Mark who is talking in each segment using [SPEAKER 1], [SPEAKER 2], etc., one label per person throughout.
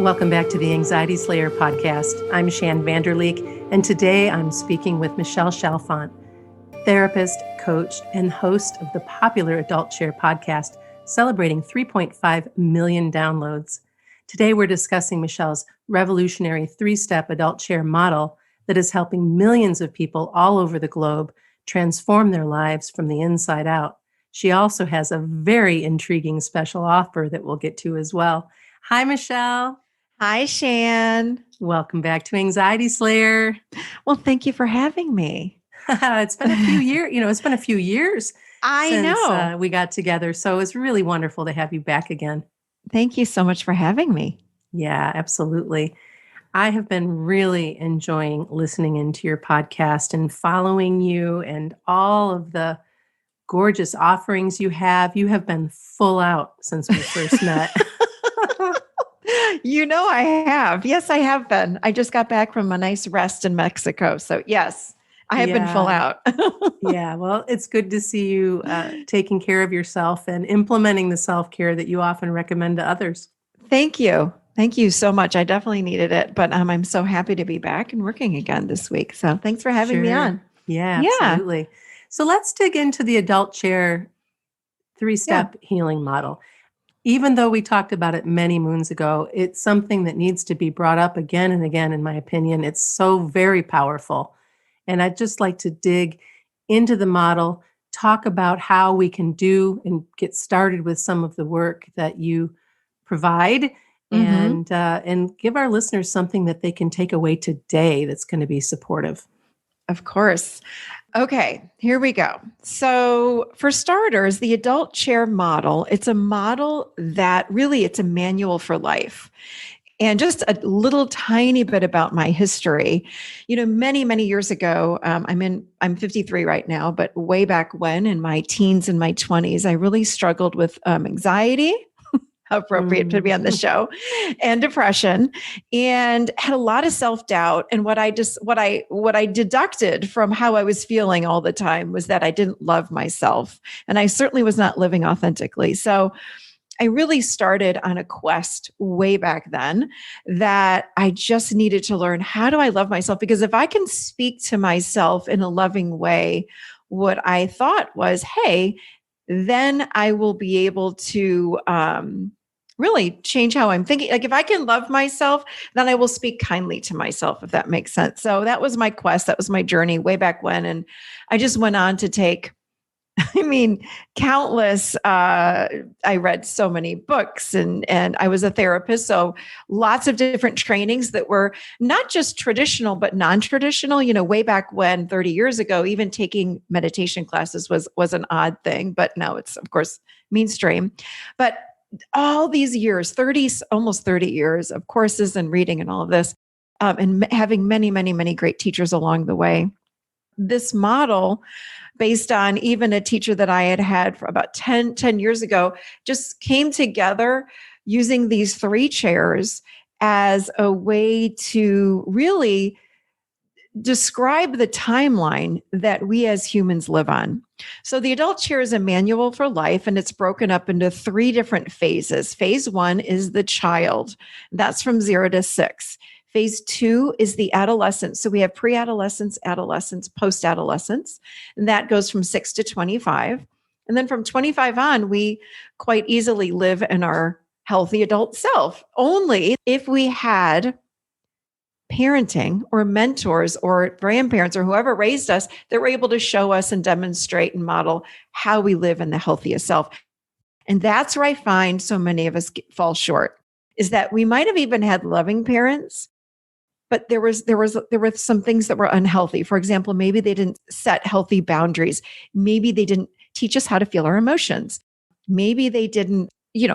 [SPEAKER 1] Welcome back to the Anxiety Slayer podcast. I'm Shan Vanderleek, and today I'm speaking with Michelle Chalfant, therapist, coach, and host of the popular Adult Chair podcast, celebrating 3.5 million downloads. Today we're discussing Michelle's revolutionary 3-step Adult Chair model that is helping millions of people all over the globe transform their lives from the inside out. She also has a very intriguing special offer that we'll get to as well. Hi, Michelle.
[SPEAKER 2] Hi, Shan.
[SPEAKER 1] Welcome back to Anxiety Slayer.
[SPEAKER 2] Well, thank you for having me.
[SPEAKER 1] It's been a few years, it's been a few years since we got together. So it's really wonderful to have you back again.
[SPEAKER 2] Thank you so much for having me.
[SPEAKER 1] Yeah, absolutely. I have been really enjoying listening into your podcast and following you and all of the gorgeous offerings you have. You have been full out since we first met.
[SPEAKER 2] You know I have. Yes, I have been. I just got back from a nice rest in Mexico. So yes, I have been full out.
[SPEAKER 1] Yeah, well, it's good to see you taking care of yourself and implementing the self-care that you often recommend to others.
[SPEAKER 2] Thank you. Thank you so much. I definitely needed it, but I'm so happy to be back and working again this week. So thanks for having me on.
[SPEAKER 1] Yeah, absolutely. So let's dig into the Adult Chair 3-step healing model. Even though we talked about it many moons ago, it's something that needs to be brought up again and again, in my opinion. It's so very powerful. And I'd just like to dig into the model, talk about how we can do and get started with some of the work that you provide, and give our listeners something that they can take away today that's going to be supportive.
[SPEAKER 2] Of course. Okay, here we go. So for starters, the Adult Chair model, it's a model that really, it's a manual for life. And just a little tiny bit about my history. Many, many years ago, I'm 53 right now, but way back when in my teens and my 20s, I really struggled with anxiety. How appropriate to be on the show, and depression, and had a lot of self-doubt. And what I deducted from how I was feeling all the time was that I didn't love myself, and I certainly was not living authentically. So I really started on a quest way back then that I just needed to learn, how do I love myself? Because if I can speak to myself in a loving way, what I thought was, hey, then I will be able to really change how I'm thinking. Like if I can love myself, then I will speak kindly to myself, if that makes sense. So that was my quest. That was my journey way back when. And I just went on to take, countless, I read so many books and I was a therapist. So lots of different trainings that were not just traditional, but non-traditional. Way back when, 30 years ago, even taking meditation classes was an odd thing, but now it's of course mainstream. But all these years, almost 30 years of courses and reading and all of this, and having many, many, many great teachers along the way. This model, based on even a teacher that I had for about 10 years ago, just came together using these 3 chairs as a way to really describe the timeline that we as humans live on. So the Adult Chair is a manual for life, and it's broken up into 3 different phases. Phase 1 is the child. That's from 0 to 6. Phase 2 is the adolescent. So we have pre-adolescence, adolescence, post-adolescence, and that goes from 6 to 25. And then from 25 on, we quite easily live in our healthy adult self, only if we had parenting or mentors or grandparents or whoever raised us that were able to show us and demonstrate and model how we live in the healthiest self. And that's where I find so many of us fall short, is that we might have even had loving parents, but there were some things that were unhealthy. For example, maybe they didn't set healthy boundaries. Maybe they didn't teach us how to feel our emotions. Maybe they didn't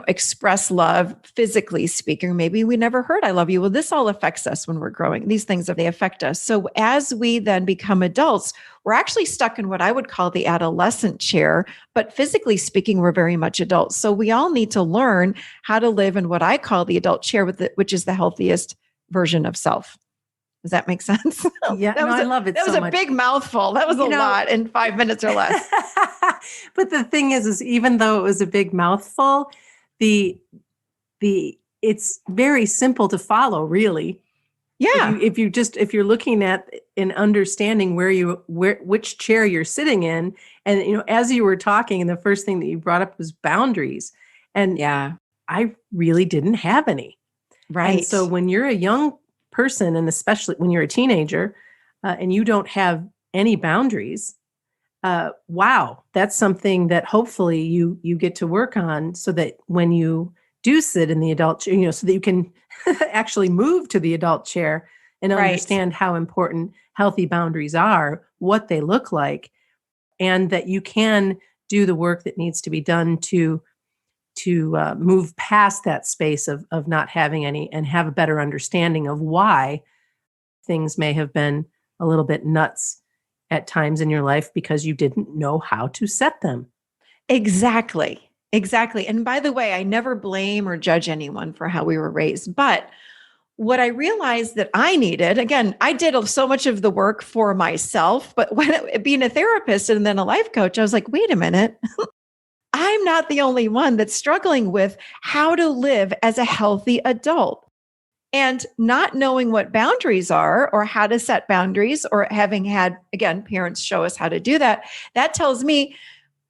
[SPEAKER 2] express love, physically speaking. Maybe we never heard I love you. Well, this all affects us when we're growing. These things, they affect us. So as we then become adults, we're actually stuck in what I would call the adolescent chair, but physically speaking, we're very much adults. So we all need to learn how to live in what I call the adult chair, which is the healthiest version of self. Does that make sense?
[SPEAKER 1] Yeah, I love it so much.
[SPEAKER 2] That was a big mouthful. That was a lot in 5 minutes or less.
[SPEAKER 1] But the thing is even though it was a big mouthful, the it's very simple to follow, really.
[SPEAKER 2] Yeah.
[SPEAKER 1] If you're looking at and understanding which chair you're sitting in, and as you were talking, and the first thing that you brought up was boundaries, and
[SPEAKER 2] Yeah.
[SPEAKER 1] I really didn't have any. And
[SPEAKER 2] Right.
[SPEAKER 1] so when you're a young person, and especially when you're a teenager, and you don't have any boundaries, wow, that's something that hopefully you get to work on, so that when you do sit in the adult chair, so that you can actually move to the adult chair and
[SPEAKER 2] Right.
[SPEAKER 1] understand how important healthy boundaries are, what they look like, and that you can do the work that needs to be done to move past that space of not having any, and have a better understanding of why things may have been a little bit nuts at times in your life because you didn't know how to set them.
[SPEAKER 2] Exactly. Exactly. And by the way, I never blame or judge anyone for how we were raised. But what I realized that I needed, again, I did so much of the work for myself, but being a therapist and then a life coach, I was like, wait a minute, I'm not the only one that's struggling with how to live as a healthy adult. And not knowing what boundaries are or how to set boundaries, or having had, again, parents show us how to do that, that tells me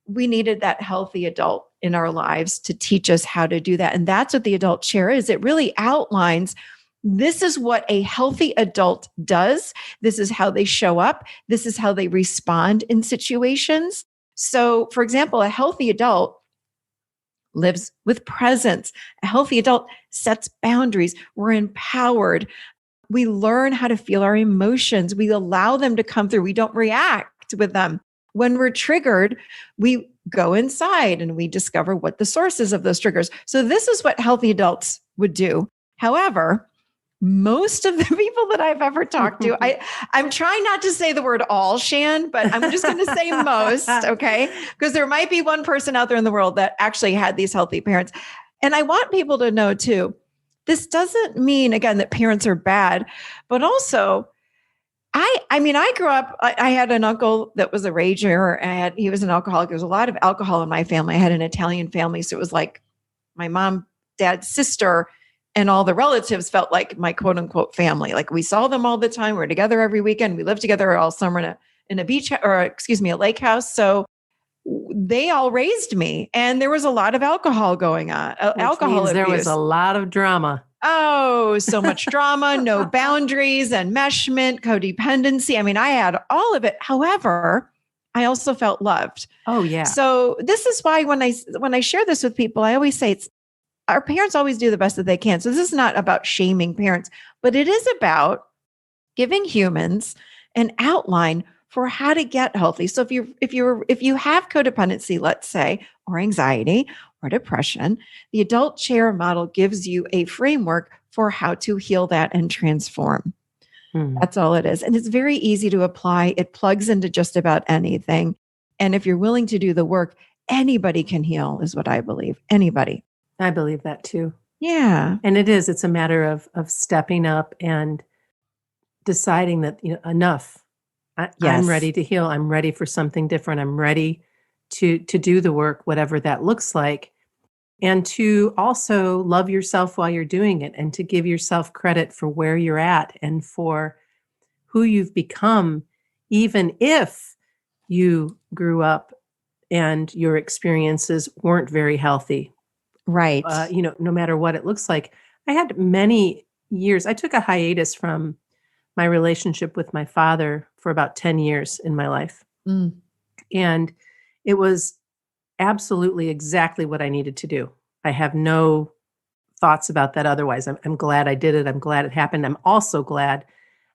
[SPEAKER 2] we needed that healthy adult in our lives to teach us how to do that. And that's what the adult chair is. It really outlines, this is what a healthy adult does. This is how they show up. This is how they respond in situations. So, for example, a healthy adult lives with presence. A healthy adult sets boundaries. We're empowered. We learn how to feel our emotions. We allow them to come through. We don't react with them. When we're triggered, we go inside and we discover what the source is of those triggers. So this is what healthy adults would do. However, most of the people that I've ever talked to, I'm trying not to say the word all, Shan, but I'm just going to say most, okay? Because there might be one person out there in the world that actually had these healthy parents. And I want people to know too, this doesn't mean, again, that parents are bad, but also, I mean, I grew up, I had an uncle that was a rager, and he was an alcoholic. There was a lot of alcohol in my family. I had an Italian family. So it was like my mom, dad's sister, and all the relatives felt like my quote unquote family. Like we saw them all the time. We were together every weekend. We lived together all summer in a beach, or excuse me, a lake house. So they all raised me, and there was a lot of alcohol going on,
[SPEAKER 1] Which
[SPEAKER 2] alcohol
[SPEAKER 1] means
[SPEAKER 2] abuse.
[SPEAKER 1] there was a lot of drama.
[SPEAKER 2] Oh, so much drama, no boundaries, enmeshment, codependency. I mean, I had all of it. However, I also felt loved.
[SPEAKER 1] Oh, yeah.
[SPEAKER 2] So this is why when I share this with people, I always say it's our parents always do the best that they can. So this is not about shaming parents, but it is about giving humans an outline for how to get healthy. So if you have codependency, let's say, or anxiety or depression, the adult chair model gives you a framework for how to heal that and transform. That's all it is. And it's very easy to apply. It plugs into just about anything. And if you're willing to do the work, anybody can heal, is what I believe. Anybody.
[SPEAKER 1] I believe that too.
[SPEAKER 2] Yeah.
[SPEAKER 1] And it's a matter of stepping up and deciding that, enough. I'm
[SPEAKER 2] Yes.
[SPEAKER 1] ready to heal. I'm ready for something different. I'm ready to do the work, whatever that looks like. And to also love yourself while you're doing it, and to give yourself credit for where you're at and for who you've become, even if you grew up and your experiences weren't very healthy.
[SPEAKER 2] Right.
[SPEAKER 1] No matter what it looks like. I had many years. I took a hiatus from my relationship with my father for about 10 years in my life.
[SPEAKER 2] Mm.
[SPEAKER 1] And it was absolutely exactly what I needed to do. I have no thoughts about that otherwise. I'm glad I did it. I'm glad it happened. I'm also glad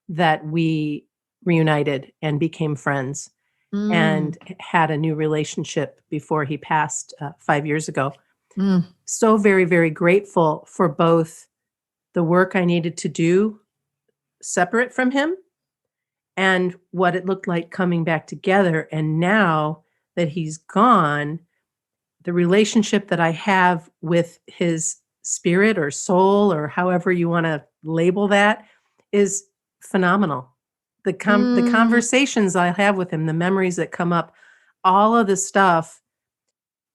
[SPEAKER 1] that we reunited and became friends
[SPEAKER 2] Mm.
[SPEAKER 1] and had a new relationship before he passed 5 years ago.
[SPEAKER 2] Mm.
[SPEAKER 1] So very, very grateful for both the work I needed to do separate from him and what it looked like coming back together. And now that he's gone, the relationship that I have with his spirit or soul, or however you want to label that, is phenomenal. The
[SPEAKER 2] Mm.
[SPEAKER 1] conversations I have with him, the memories that come up, all of the stuff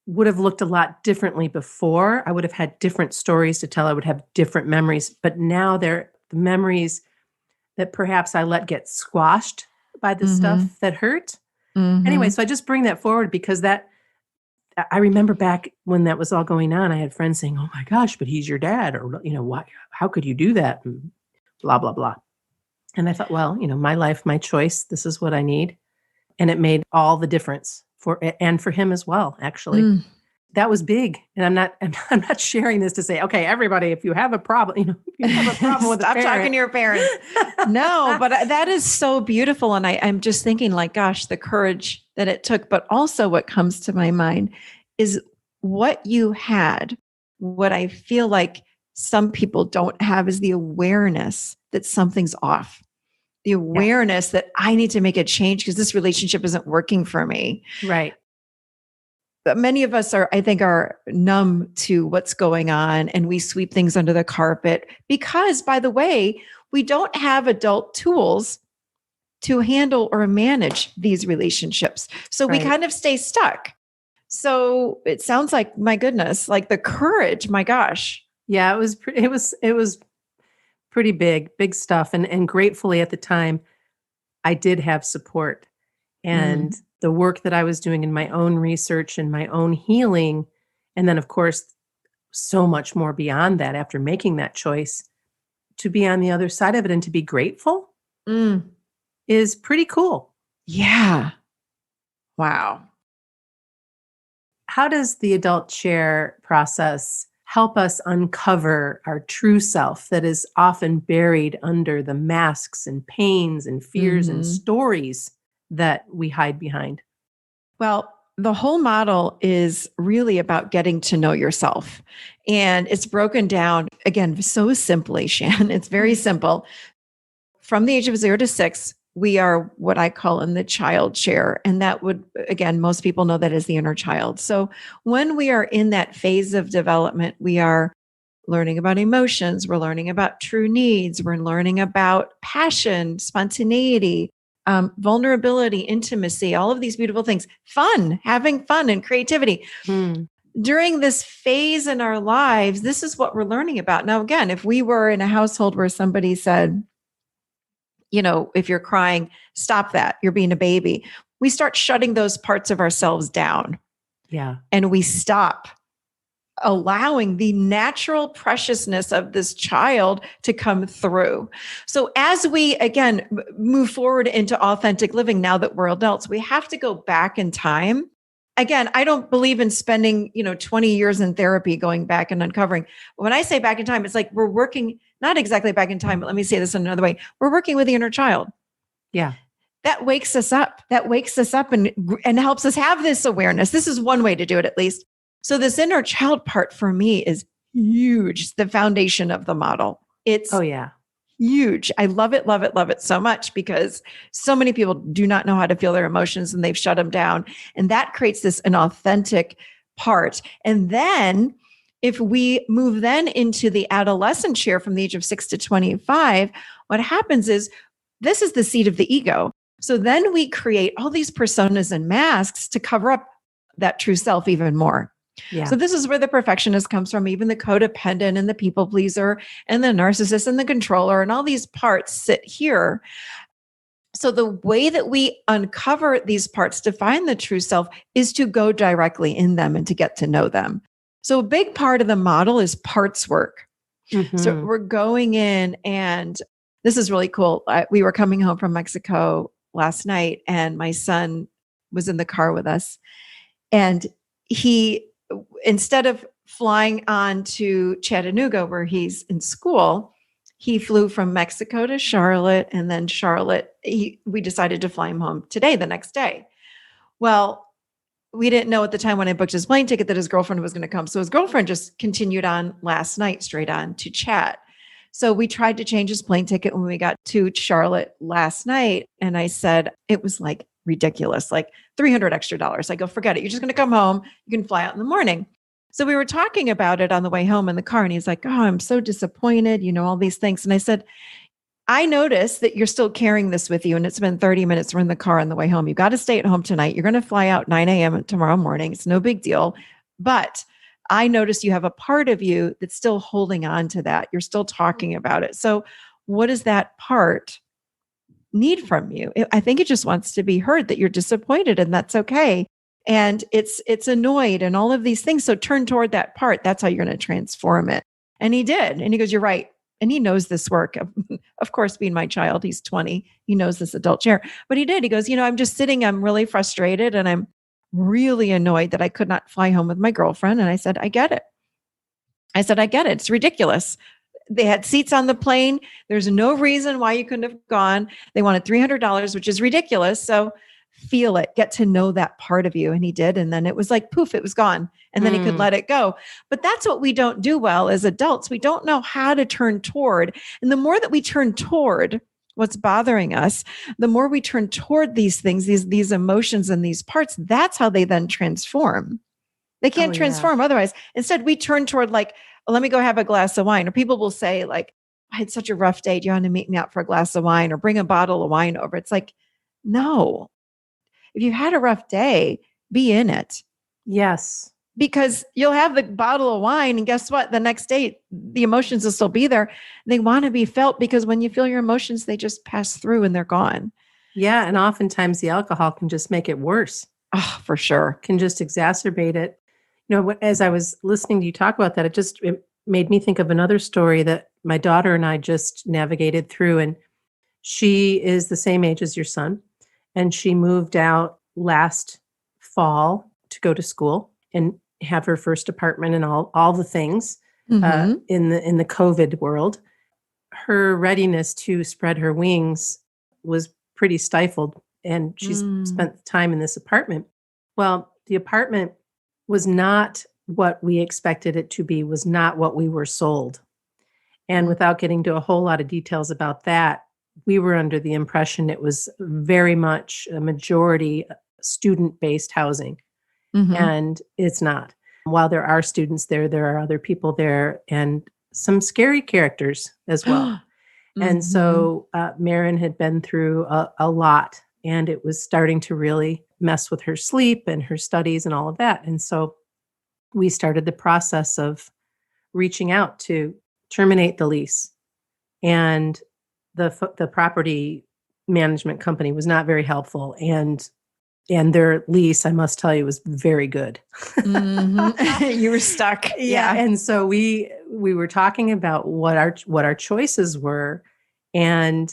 [SPEAKER 1] would have looked a lot differently before. I would have had different stories to tell. I would have different memories, but now they're the memories that perhaps I let get squashed by the
[SPEAKER 2] Mm-hmm.
[SPEAKER 1] stuff that hurt. Anyway,
[SPEAKER 2] Mm-hmm.
[SPEAKER 1] so I just bring that forward because I remember back when that was all going on, I had friends saying, "Oh my gosh, but he's your dad," or, why, how could you do that? And blah, blah, blah. And I thought, well, my life, my choice, this is what I need. And it made all the difference and for him as well, actually.
[SPEAKER 2] Mm.
[SPEAKER 1] That was big. And I'm not sharing this to say, okay, everybody, if you have a problem, if you have a problem with a
[SPEAKER 2] Stop
[SPEAKER 1] parent.
[SPEAKER 2] talking to your parents. No, but that is so beautiful. And I'm just thinking like, gosh, the courage that it took, but also what comes to my mind is what you had. What I feel like some people don't have is the awareness that something's off, the
[SPEAKER 1] Yeah,
[SPEAKER 2] awareness that I need to make a change because this relationship isn't working for me.
[SPEAKER 1] right.
[SPEAKER 2] But many of us I think, are numb to what's going on and we sweep things under the carpet because, by the way, we don't have adult tools to handle or manage these relationships. So we
[SPEAKER 1] Right.
[SPEAKER 2] kind of stay stuck. So it sounds like, my goodness, like the courage, my gosh.
[SPEAKER 1] Yeah, it was pretty big stuff. And gratefully at the time, I did have support. And
[SPEAKER 2] Mm.
[SPEAKER 1] the work that I was doing in my own research and my own healing, and then, of course, so much more beyond that after making that choice to be on the other side of it and to be grateful
[SPEAKER 2] Mm.
[SPEAKER 1] is pretty cool.
[SPEAKER 2] Yeah. Wow.
[SPEAKER 1] How does the adult chair process help us uncover our true self that is often buried under the masks and pains and fears and
[SPEAKER 2] Mhm.
[SPEAKER 1] stories that we hide behind?
[SPEAKER 2] Well, the whole model is really about getting to know yourself. And it's broken down, again, so simply, Shan. It's very simple. From the age of 0 to 6, we are what I call in the child chair. And that would, again, most people know that as the inner child. So when we are in that phase of development, we are learning about emotions, we're learning about true needs, we're learning about passion, spontaneity, vulnerability, intimacy, all of these beautiful things, fun, having fun and creativity.
[SPEAKER 1] Hmm.
[SPEAKER 2] During this phase in our lives, this is what we're learning about. Now, again, if we were in a household where somebody said, if you're crying, stop that, you're being a baby, we start shutting those parts of ourselves down
[SPEAKER 1] Yeah.
[SPEAKER 2] and we stop allowing the natural preciousness of this child to come through. So as we, again, move forward into authentic living, now that we're adults, we have to go back in time. Again, I don't believe in spending, 20 years in therapy going back and uncovering. When I say back in time, it's like we're working, not exactly back in time, but let me say this in another way. We're working with the inner child.
[SPEAKER 1] Yeah.
[SPEAKER 2] That wakes us up. That wakes us up and helps us have this awareness. This is one way to do it, at least. So this inner child part for me is huge. It's the foundation of the model. It's
[SPEAKER 1] Oh, yeah.
[SPEAKER 2] huge. I love it, love it, love it so much because so many people do not know how to feel their emotions and they've shut them down. And that creates an authentic part. And then if we move then into the adolescent chair from the age of 6 to 25, what happens is this is the seat of the ego. So then we create all these personas and masks to cover up that true self even more.
[SPEAKER 1] Yeah.
[SPEAKER 2] So this is where the perfectionist comes from, even the codependent and the people pleaser and the narcissist and the controller and all these parts sit here. So the way that we uncover these parts to find the true self is to go directly in them and to get to know them. So a big part of the model is parts work. So
[SPEAKER 1] Mhm.
[SPEAKER 2] we're going in, and this is really cool. We were coming home from Mexico last night and my son was in the car with us, and he, instead of flying on to Chattanooga where he's in school, he flew from Mexico to Charlotte, and then Charlotte, we decided to fly him home today, the next day. Well, we didn't know at the time when I booked his plane ticket that his girlfriend was going to come. So his girlfriend just continued on last night, straight on to chat. So we tried to change his plane ticket when we got to Charlotte last night. And I said, it was like ridiculous, like $300 extra. I go, forget it. You're just going to come home. You can fly out in the morning. So we were talking about it on the way home in the car. And he's like, oh, I'm so disappointed, all these things. And I said, I noticed that you're still carrying this with you, and it's been 30 minutes. We're in the car on the way home. You got to stay at home tonight. You're going to fly out 9 a.m. tomorrow morning. It's no big deal. But I noticed you have a part of you that's still holding on to that. You're still talking about it. So what does that part need from you? I think it just wants to be heard that you're disappointed, and that's okay. And it's annoyed and all of these things. So turn toward that part. That's how you're going to transform it. And he did. And he goes, you're right. And he knows this work. Of course, being my child, he's 20. He knows this adult chair. But he did. He goes, I'm just sitting, I'm really frustrated, and I'm really annoyed that I could not fly home with my girlfriend. And I said, I get it. It's ridiculous. They had seats on the plane. There's no reason why you couldn't have gone. They wanted $300, which is ridiculous. So feel it, get to know that part of you. And he did. And then it was like, poof, it was gone. And then he could let it go. But that's what we don't do well as adults. We don't know how to turn toward. And the more that we turn toward what's bothering us, the more we turn toward these things, these emotions and these parts, that's how they then transform. They can't transform otherwise. Instead, we turn toward like, let me go have a glass of wine. Or people will say like, I had such a rough day. Do you want to meet me out for a glass of wine or bring a bottle of wine over? It's like, no. If you had a rough day, be in it.
[SPEAKER 1] Yes.
[SPEAKER 2] Because you'll have the bottle of wine and guess what? The next day, the emotions will still be there. They want to be felt because when you feel your emotions, they just pass through and they're gone.
[SPEAKER 1] Yeah. And oftentimes the alcohol can just make it worse.
[SPEAKER 2] Oh, for sure.
[SPEAKER 1] Can just exacerbate it. As I was listening to you talk about that, it made me think of another story that my daughter and I just navigated through. And she is the same age as your son. And she moved out last fall to go to school and have her first apartment and all the things in the COVID world. Her readiness to spread her wings was pretty stifled, and she's spent time in this apartment. Well, the apartment was not what we expected it to be, was not what we were sold. And without getting to a whole lot of details about that, we were under the impression it was very much a majority student-based housing. And it's not. While there are students there are other people there and some scary characters as well. And so Marin had been through a lot, and it was starting to really mess with her sleep and her studies and all of that. And so we started the process of reaching out to terminate the lease. And the property management company was not very helpful. And their lease, I must tell you, was very good.
[SPEAKER 2] You were stuck.
[SPEAKER 1] Yeah. And so we were talking about what our choices were, and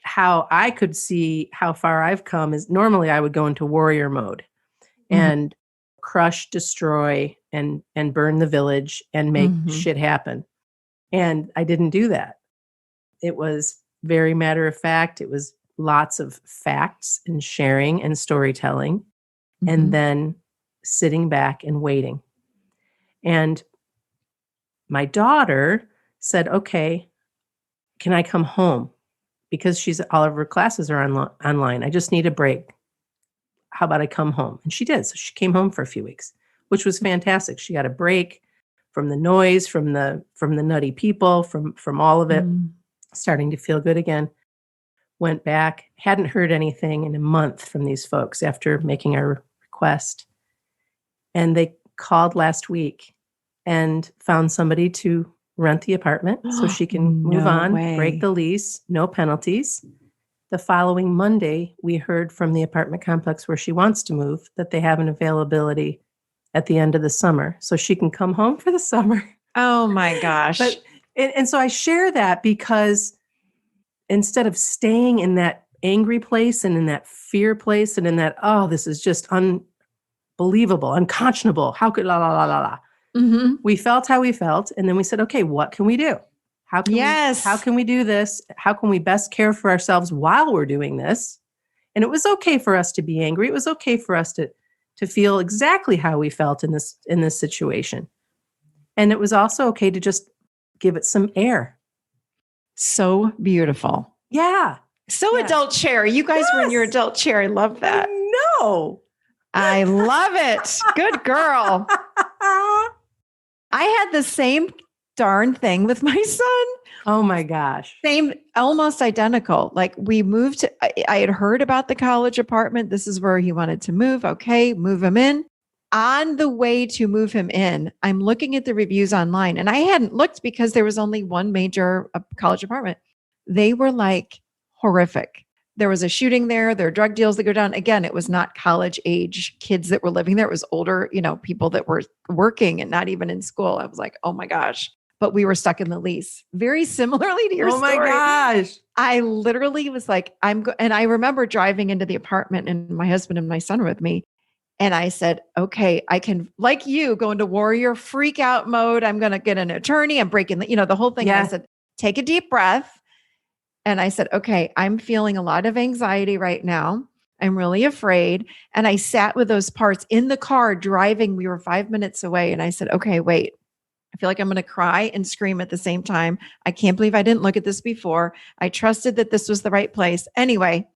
[SPEAKER 1] how I could see how far I've come is normally I would go into warrior mode and crush, destroy, and burn the village and make shit happen. And I didn't do that. It was very matter of fact. It was lots of facts and sharing and storytelling, and then sitting back and waiting. And my daughter said, okay, can I come home? Because all of her classes are online. I just need a break. How about I come home? And she did. So she came home for a few weeks, which was fantastic. She got a break from the noise, from the nutty people, from all of it, starting to feel good again. Went back, hadn't heard anything in a month from these folks after making our request. And they called last week and found somebody to rent the apartment so she can move on, break the lease, no penalties. The following Monday, we heard from the apartment complex where she wants to move that they have an availability at the end of the summer. So she can come home for the summer.
[SPEAKER 2] Oh my gosh.
[SPEAKER 1] And so I share that because instead of staying in that angry place and in that fear place and in that, oh, this is just unbelievable, unconscionable. How could la la la la la? We felt how we felt. And then we said, okay, what can we do? How can we do this? How can we best care for ourselves while we're doing this? And it was okay for us to be angry. It was okay for us to feel exactly how we felt in this situation. And it was also okay to just give it some air.
[SPEAKER 2] So beautiful.
[SPEAKER 1] Yeah.
[SPEAKER 2] So adult chair. You guys were in your adult chair. I love that.
[SPEAKER 1] No.
[SPEAKER 2] I love it. Good girl. I had the same darn thing with my son.
[SPEAKER 1] Oh my gosh.
[SPEAKER 2] Same, almost identical. Like we moved, I had heard about the college apartment. This is where he wanted to move. Okay, move him in. on the way to move him in, I'm looking at the reviews online, and I hadn't looked because there was only one major college apartment. They were like horrific. There was a shooting there. There are drug deals that go down. Again, it was not college age kids that were living there. It was older, people that were working and not even in school. I was like, oh my gosh. But we were stuck in the lease. Very similarly to your story.
[SPEAKER 1] Oh my gosh.
[SPEAKER 2] I literally was like, and I remember driving into the apartment and my husband and my son were with me. And I said, okay, I can, like you, go into warrior freak out mode. I'm going to get an attorney. I'm breaking the whole thing.
[SPEAKER 1] Yeah.
[SPEAKER 2] And I said, take a deep breath. And I said, okay, I'm feeling a lot of anxiety right now. I'm really afraid. And I sat with those parts in the car driving. We were 5 minutes away. And I said, okay, wait. I feel like I'm going to cry and scream at the same time. I can't believe I didn't look at this before. I trusted that this was the right place. Anyway,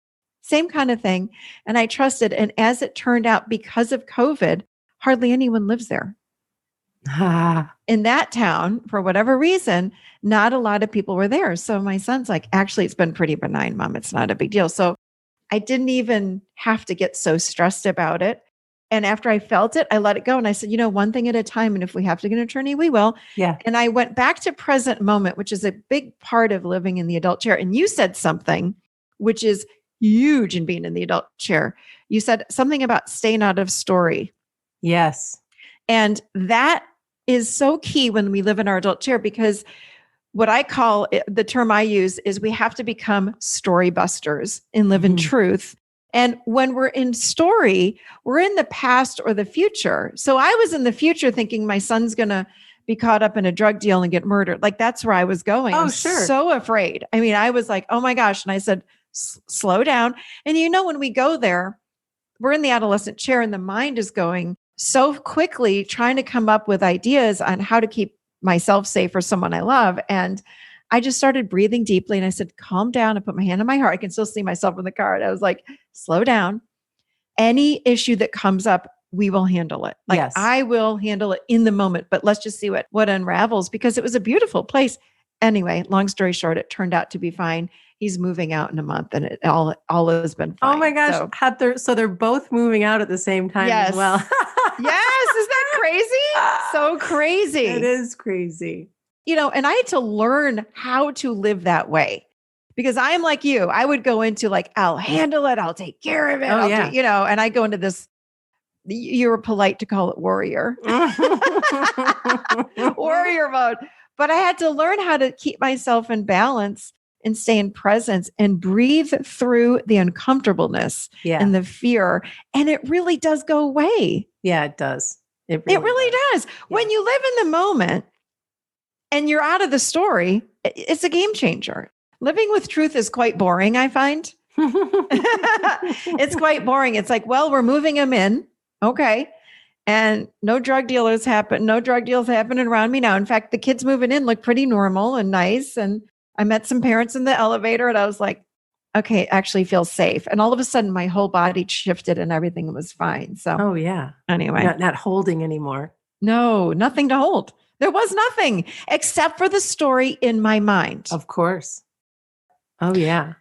[SPEAKER 2] same kind of thing. And I trusted. And as it turned out, because of COVID, hardly anyone lives there. In that town, for whatever reason, not a lot of people were there. So my son's like, actually, it's been pretty benign, Mom. It's not a big deal. So I didn't even have to get so stressed about it. And after I felt it, I let it go. And I said, one thing at a time. And if we have to get an attorney, we will.
[SPEAKER 1] Yeah.
[SPEAKER 2] And I went back to present moment, which is a big part of living in the adult chair. And you said something which is huge in being in the adult chair. You said something about staying out of story.
[SPEAKER 1] Yes.
[SPEAKER 2] And that is so key when we live in our adult chair, because what I call it, the term I use is we have to become story busters and live in truth. And when we're in story, we're in the past or the future. So I was in the future thinking my son's going to be caught up in a drug deal and get murdered. Like that's where I was going.
[SPEAKER 1] Oh, sure.
[SPEAKER 2] So afraid. I mean, I was like, oh my gosh. And I said, slow down. And when we go there, we're in the adolescent chair and the mind is going so quickly trying to come up with ideas on how to keep myself safe or someone I love. And I just started breathing deeply and I said, calm down. I put my hand on my heart. I can still see myself in the car. And I was like, slow down. Any issue that comes up, we will handle it. Like,
[SPEAKER 1] yes.
[SPEAKER 2] I will handle it in the moment, but let's just see what unravels, because it was a beautiful place. Anyway, long story short, it turned out to be fine. He's moving out in a month and it all has been fine.
[SPEAKER 1] Oh my gosh. So they're both moving out at the same time as well.
[SPEAKER 2] Yes. Isn't that crazy? So crazy.
[SPEAKER 1] It is crazy.
[SPEAKER 2] And I had to learn how to live that way, because I'm like you. I would go into like, I'll handle it. I'll take care of it. And I go into this, you were polite to call it warrior, warrior mode. But I had to learn how to keep myself in balance and stay in presence and breathe through the uncomfortableness and the fear. And it really does go away.
[SPEAKER 1] Yeah, it does.
[SPEAKER 2] It really does. Yeah. When you live in the moment and you're out of the story, it's a game changer. Living with truth is quite boring, I find. It's quite boring. It's like, well, we're moving them in. Okay. And no drug deals happening around me now. In fact, the kids moving in look pretty normal and nice. And I met some parents in the elevator and I was like, okay, actually feels safe. And all of a sudden my whole body shifted and everything was fine. So,
[SPEAKER 1] oh yeah.
[SPEAKER 2] Anyway,
[SPEAKER 1] not holding anymore.
[SPEAKER 2] No, nothing to hold. There was nothing except for the story in my mind.
[SPEAKER 1] Of course. Oh yeah.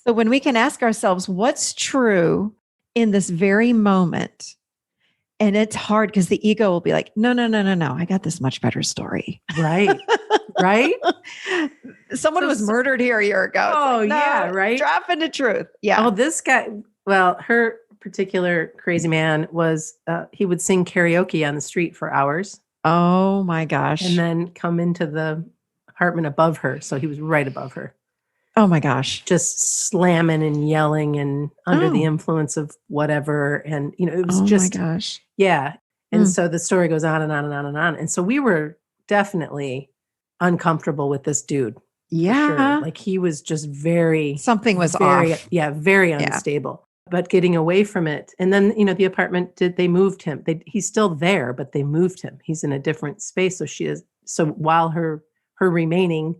[SPEAKER 2] So when we can ask ourselves, what's true in this very moment? And it's hard because the ego will be like, no. I got this much better story.
[SPEAKER 1] Right. Right.
[SPEAKER 2] Someone was murdered here a year ago.
[SPEAKER 1] Oh like, no, yeah. Right.
[SPEAKER 2] Drop into truth. Yeah.
[SPEAKER 1] Oh, this guy, well, her particular crazy man was, he would sing karaoke on the street for hours.
[SPEAKER 2] Oh my gosh.
[SPEAKER 1] And then come into the apartment above her. So he was right above her.
[SPEAKER 2] Oh my gosh.
[SPEAKER 1] Just slamming and yelling and under the influence of whatever. And, it was just,
[SPEAKER 2] oh my gosh.
[SPEAKER 1] Yeah. And so the story goes on and on and on and on. And so we were definitely uncomfortable with this dude.
[SPEAKER 2] Yeah.
[SPEAKER 1] Sure. Like he was just
[SPEAKER 2] something was
[SPEAKER 1] off. Yeah. Very unstable, but getting away from it. And then, the apartment they moved him. He's still there, but they moved him. He's in a different space. So while her remaining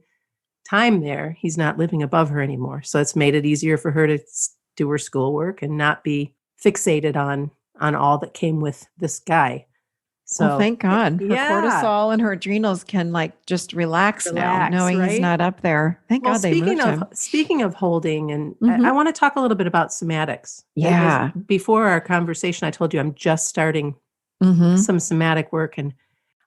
[SPEAKER 1] time there, he's not living above her anymore. So it's made it easier for her to do her schoolwork and not be fixated on all that came with this guy. So
[SPEAKER 2] well, thank God. Her cortisol and her adrenals can just relax now, knowing he's not up there. Thank God they moved him.
[SPEAKER 1] Speaking of holding, and I want to talk a little bit about somatics.
[SPEAKER 2] Yeah.
[SPEAKER 1] Before our conversation, I told you I'm just starting some somatic work. And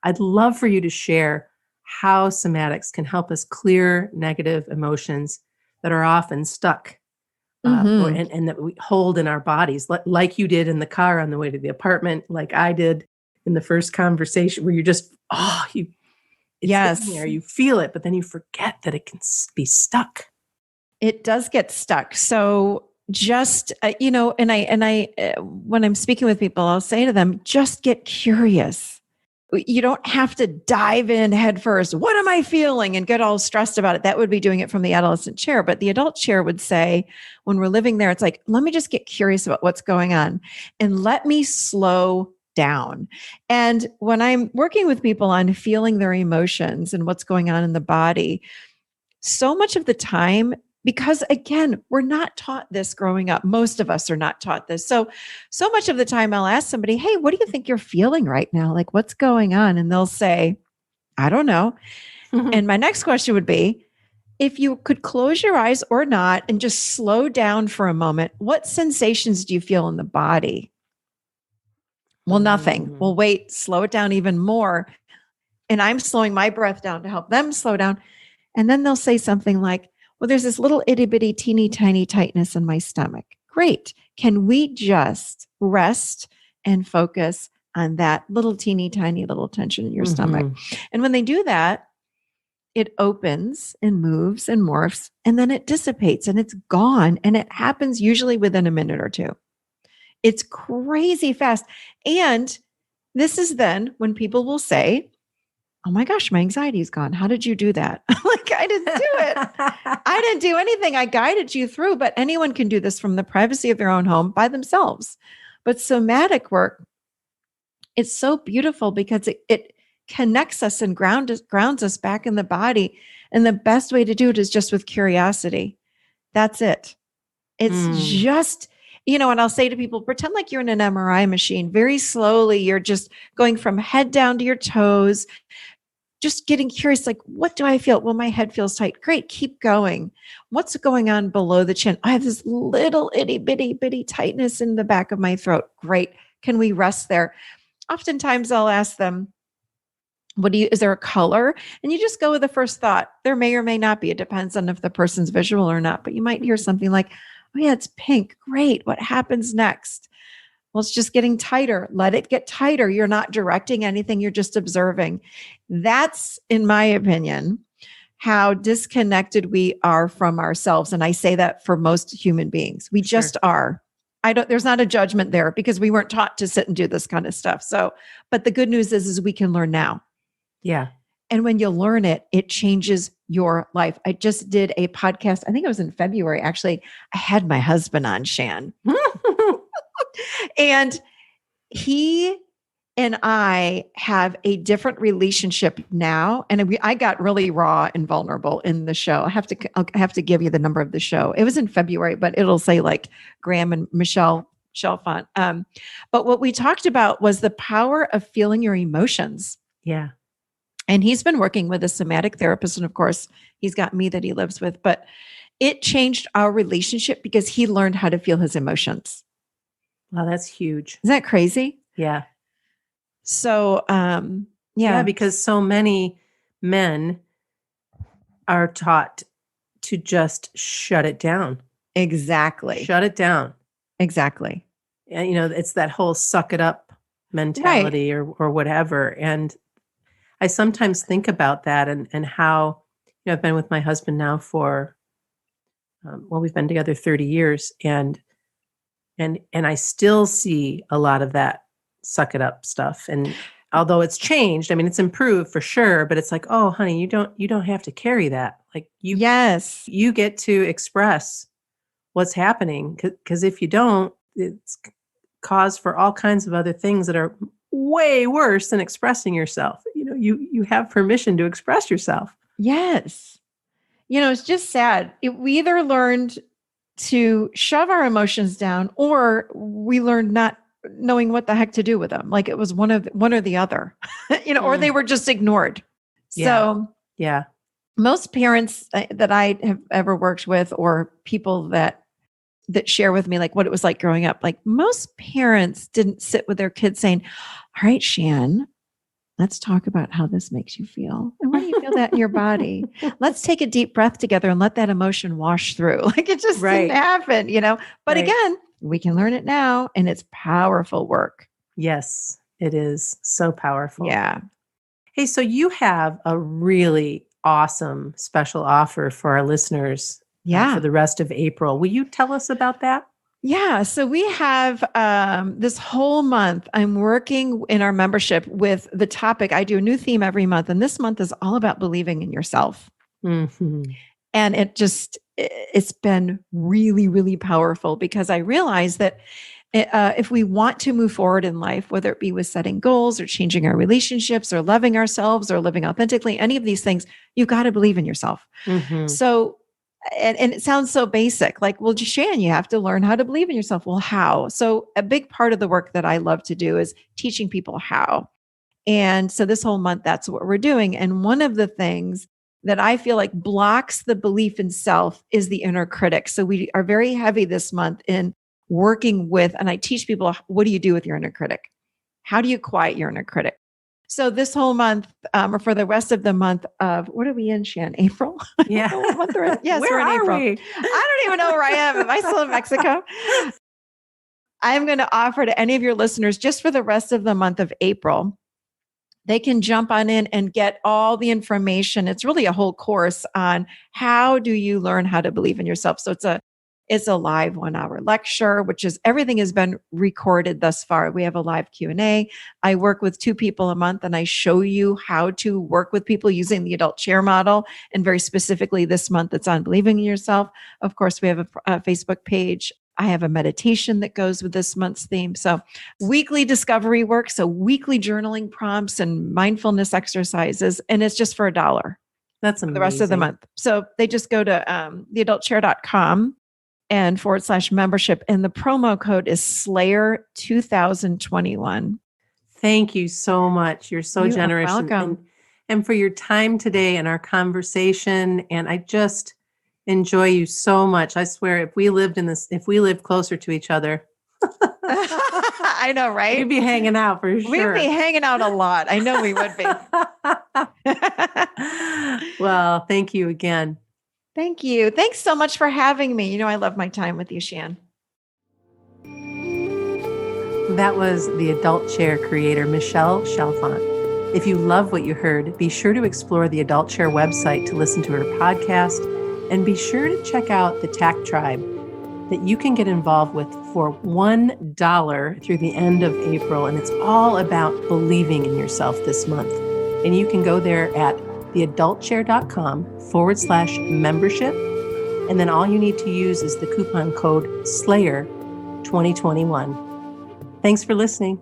[SPEAKER 1] I'd love for you to share how somatics can help us clear negative emotions that are often stuck and that we hold in our bodies, like you did in the car on the way to the apartment, like I did in the first conversation, where you're just, it's sitting there, you feel it, but then you forget that it can be stuck.
[SPEAKER 2] It does get stuck. So just, and I, when I'm speaking with people, I'll say to them, just get curious. You don't have to dive in head first. What am I feeling? And get all stressed about it. That would be doing it from the adolescent chair. But the adult chair would say, when we're living there, it's like, let me just get curious about what's going on and let me slow down. And when I'm working with people on feeling their emotions and what's going on in the body, so much of the time, because again, we're not taught this growing up. Most of us are not taught this. So much of the time I'll ask somebody, hey, what do you think you're feeling right now? Like, what's going on? And they'll say, I don't know. And my next question would be, if you could close your eyes or not and just slow down for a moment, what sensations do you feel in the body? Well, nothing. Well, wait, slow it down even more. And I'm slowing my breath down to help them slow down. And then they'll say something like, well, there's this little itty bitty teeny tiny tightness in my stomach. Great. Can we just rest and focus on that little teeny tiny little tension in your stomach? And when they do that, it opens and moves and morphs, and then it dissipates and it's gone. And it happens usually within a minute or two. It's crazy fast. And this is then when people will say, oh my gosh, my anxiety is gone. How did you do that? Like, I didn't do it. I didn't do anything. I guided you through, but anyone can do this from the privacy of their own home by themselves. But somatic work, it's so beautiful because it connects us and grounds us back in the body. And the best way to do it is just with curiosity. That's it. It's just, and I'll say to people, pretend like you're in an MRI machine. Very slowly, you're just going from head down to your toes, just getting curious, like, what do I feel? Well, my head feels tight. Great. Keep going. What's going on below the chin? I have this little itty bitty tightness in the back of my throat. Great. Can we rest there? Oftentimes I'll ask them, is there a color? And you just go with the first thought. There may or may not be. It depends on if the person's visual or not, but you might hear something like, oh yeah, it's pink. Great. What happens next? Well, it's just getting tighter. Let it get tighter. You're not directing anything. You're just observing. That's, in my opinion, how disconnected we are from ourselves. And I say that for most human beings. We just are. There's not a judgment there because we weren't taught to sit and do this kind of stuff. So, but the good news is we can learn now.
[SPEAKER 1] Yeah.
[SPEAKER 2] And when you learn it, it changes your life. I just did a podcast. I think it was in February. Actually, I had my husband on, Shan. And he and I have a different relationship now. And I got really raw and vulnerable in the show. I have to give you the number of the show. It was in February, but it'll say like Graham and Michelle Chalfant. But what we talked about was the power of feeling your emotions.
[SPEAKER 1] Yeah.
[SPEAKER 2] And he's been working with a somatic therapist. And of course, he's got me that he lives with. But it changed our relationship because he learned how to feel his emotions.
[SPEAKER 1] Wow, that's huge.
[SPEAKER 2] Isn't that crazy?
[SPEAKER 1] Yeah.
[SPEAKER 2] So,
[SPEAKER 1] yeah, because so many men are taught to just shut it down.
[SPEAKER 2] Exactly.
[SPEAKER 1] Shut it down.
[SPEAKER 2] Exactly.
[SPEAKER 1] And, it's that whole suck it up mentality or whatever. And I sometimes think about that and how, I've been with my husband now for, we've been together 30 years and I still see a lot of that suck it up stuff. And although it's changed, I mean, it's improved for sure, but it's like, oh, honey, you don't have to carry that. Like you get to express what's happening. Cause if you don't, it's cause for all kinds of other things that are way worse than expressing yourself. You have permission to express yourself.
[SPEAKER 2] Yes. It's just sad. We either learned to shove our emotions down or we learned not knowing what the heck to do with them. Like it was one or the other, or they were just ignored. So most parents that I have ever worked with or people that that share with me like what it was like growing up. Like most parents didn't sit with their kids saying, all right, Shan, let's talk about how this makes you feel. And why do you feel that in your body? Let's take a deep breath together and let that emotion wash through. Like it just didn't happen, But again, we can learn it now and it's powerful work.
[SPEAKER 1] Yes, it is so powerful.
[SPEAKER 2] Yeah.
[SPEAKER 1] Hey, so you have a really awesome special offer for our listeners for the rest of April. Will you tell us about that?
[SPEAKER 2] Yeah. So we have this whole month, I'm working in our membership with the topic. I do a new theme every month. And this month is all about believing in yourself.
[SPEAKER 1] Mm-hmm.
[SPEAKER 2] And it's been really, really powerful because I realized that if we want to move forward in life, whether it be with setting goals or changing our relationships or loving ourselves or living authentically, any of these things, you've got to believe in yourself.
[SPEAKER 1] Mm-hmm.
[SPEAKER 2] So, and it sounds so basic, like, well, Shan, you have to learn how to believe in yourself. Well, how? So a big part of the work that I love to do is teaching people how. And so this whole month, that's what we're doing. And one of the things that I feel like blocks the belief in self is the inner critic. So we are very heavy this month in working with, and I teach people, what do you do with your inner critic? How do you quiet your inner critic? So this whole month, or for the rest of the month of, what are we in, Shan? April?
[SPEAKER 1] Yeah.
[SPEAKER 2] Yes, we're in April. I don't even know where I am. Am I still in Mexico? I'm going to offer to any of your listeners, just for the rest of the month of April, they can jump on in and get all the information. It's really a whole course on how do you learn how to believe in yourself. So it's a live 1-hour lecture, which is everything has been recorded thus far. We have a live Q&A. I work with 2 people a month and I show you how to work with people using the adult chair model. And very specifically this month, it's on believing in yourself. Of course, we have a Facebook page. I have a meditation that goes with this month's theme. So weekly discovery work. So weekly journaling prompts and mindfulness exercises. And it's just for $1.
[SPEAKER 1] That's amazing.
[SPEAKER 2] For the rest of the month. So they just go to theadultchair.com and /membership. And the promo code is Slayer 2021.
[SPEAKER 1] Thank you so much. You're so generous.
[SPEAKER 2] You're welcome.
[SPEAKER 1] And for your time today and our conversation. And I just enjoy you so much. I swear, if we lived closer to each other,
[SPEAKER 2] I know, right?
[SPEAKER 1] We'd be hanging out for sure.
[SPEAKER 2] We'd be hanging out a lot. I know we would be.
[SPEAKER 1] Well, thank you again.
[SPEAKER 2] Thank you. Thanks so much for having me. You know, I love my time with you, Shan.
[SPEAKER 1] That was the Adult Chair creator, Michelle Chalfant. If you love what you heard, be sure to explore the Adult Chair website to listen to her podcast, and be sure to check out the TAC Tribe that you can get involved with for $1 through the end of April. And it's all about believing in yourself this month. And you can go there at theadultchair.com/membership. And then all you need to use is the coupon code Slayer 2021. Thanks for listening.